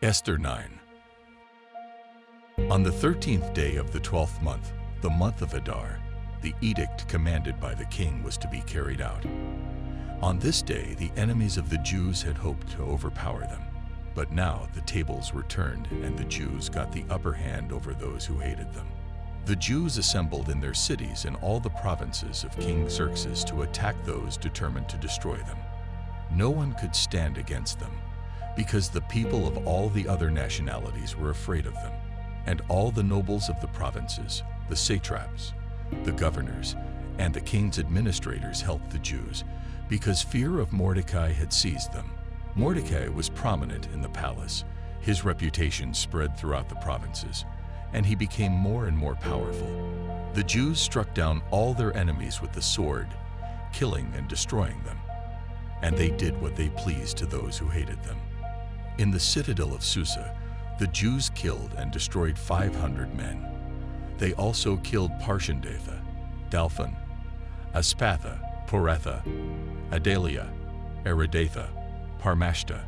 Esther 9. On the 13th day of the 12th month, the month of Adar, the edict commanded by the king was to be carried out. On this day, the enemies of the Jews had hoped to overpower them. But now the tables were turned, and the Jews got the upper hand over those who hated them. The Jews assembled in their cities in all the provinces of King Xerxes to attack those determined to destroy them. No one could stand against them, because the people of all the other nationalities were afraid of them. And all the nobles of the provinces, the satraps, the governors, and the king's administrators helped the Jews, because fear of Mordecai had seized them. Mordecai was prominent in the palace. His reputation spread throughout the provinces, and he became more and more powerful. The Jews struck down all their enemies with the sword, killing and destroying them. And they did what they pleased to those who hated them. In the citadel of Susa, the Jews killed and destroyed 500 men. They also killed Parshandatha, Dalphon, Aspatha, Poratha, Adalia, Aridatha, Parmashta,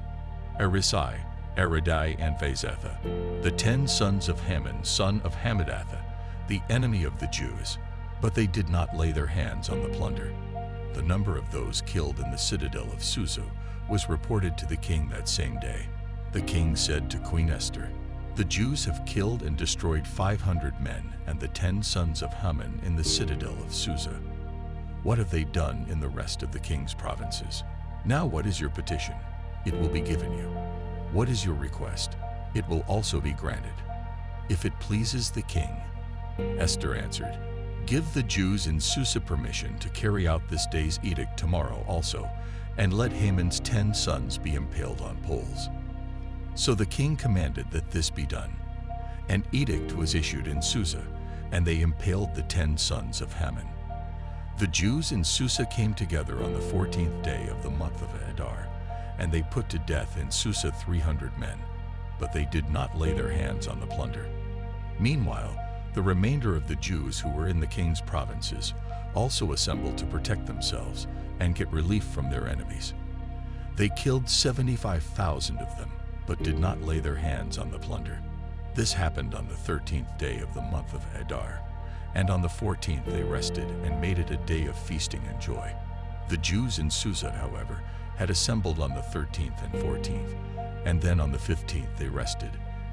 Arisai, Aridai, and Vazetha, the 10 sons of Haman, son of Hammedatha, the enemy of the Jews. But they did not lay their hands on the plunder. The number of those killed in the citadel of Susa was reported to the king that same day. The king said to Queen Esther, "The Jews have killed and destroyed 500 men and the 10 sons of Haman in the citadel of Susa. What have they done in the rest of the king's provinces? Now what is your petition? It will be given you. What is your request? It will also be granted. If it pleases the king." Esther answered, "Give the Jews in Susa permission to carry out this day's edict tomorrow also, and let Haman's 10 sons be impaled on poles." So the king commanded that this be done. An edict was issued in Susa, and they impaled the 10 sons of Haman. The Jews in Susa came together on the 14th day of the month of Adar, and they put to death in Susa 300 men, but they did not lay their hands on the plunder. Meanwhile, the remainder of the Jews who were in the king's provinces also assembled to protect themselves and get relief from their enemies. They killed 75,000 of them, but did not lay their hands on the plunder. This happened on the 13th day of the month of Adar, and on the 14th they rested and made it a day of feasting and joy. The Jews in Susa, however, had assembled on the 13th and 14th, and then on the 15th they rested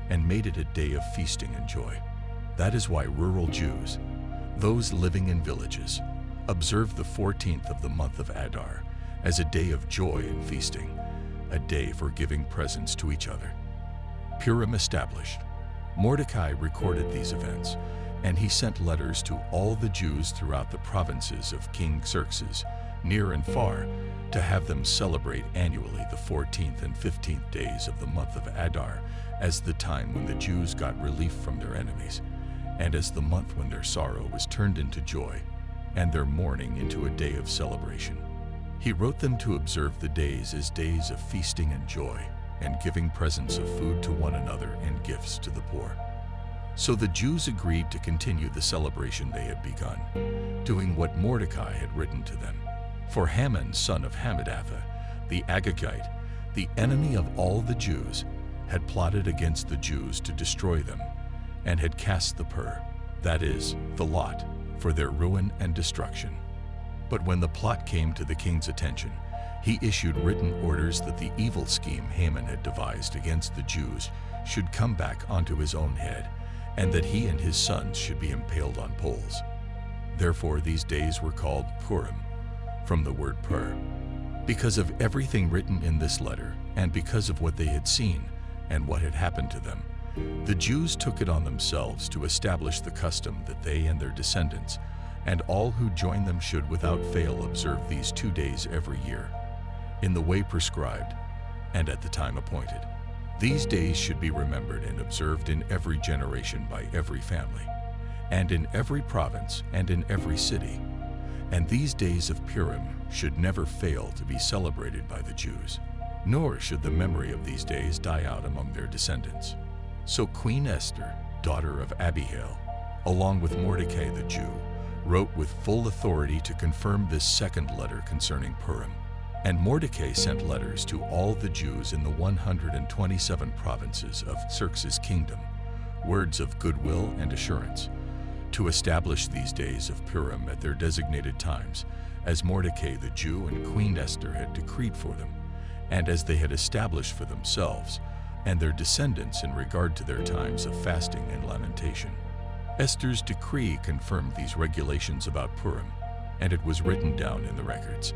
and made it a day of feasting and joy. That is why rural Jews, those living in villages, observe the 14th of the month of Adar as a day of joy and feasting, a day for giving presents to each other. Purim established. Mordecai recorded these events, and he sent letters to all the Jews throughout the provinces of King Xerxes, near and far, to have them celebrate annually the 14th and 15th days of the month of Adar as the time when the Jews got relief from their enemies, and as the month when their sorrow was turned into joy, and their mourning into a day of celebration. He wrote them to observe the days as days of feasting and joy, and giving presents of food to one another and gifts to the poor. So the Jews agreed to continue the celebration they had begun, doing what Mordecai had written to them. For Haman, son of Hammedatha, the Agagite, the enemy of all the Jews, had plotted against the Jews to destroy them, and had cast the pur, that is, the lot, for their ruin and destruction. But when the plot came to the king's attention, he issued written orders that the evil scheme Haman had devised against the Jews should come back onto his own head, and that he and his sons should be impaled on poles. Therefore these days were called Purim, from the word pur. Because of everything written in this letter, and because of what they had seen and what had happened to them, the Jews took it on themselves to establish the custom that they and their descendants, and all who join them should without fail observe these 2 days every year, in the way prescribed and at the time appointed. These days should be remembered and observed in every generation by every family, and in every province and in every city. And these days of Purim should never fail to be celebrated by the Jews, nor should the memory of these days die out among their descendants. So Queen Esther, daughter of Abihail, along with Mordecai the Jew, wrote with full authority to confirm this second letter concerning Purim. And Mordecai sent letters to all the Jews in the 127 provinces of Xerxes' kingdom, words of goodwill and assurance, to establish these days of Purim at their designated times, as Mordecai the Jew and Queen Esther had decreed for them, and as they had established for themselves and their descendants in regard to their times of fasting and lamentation. Esther's decree confirmed these regulations about Purim, and it was written down in the records.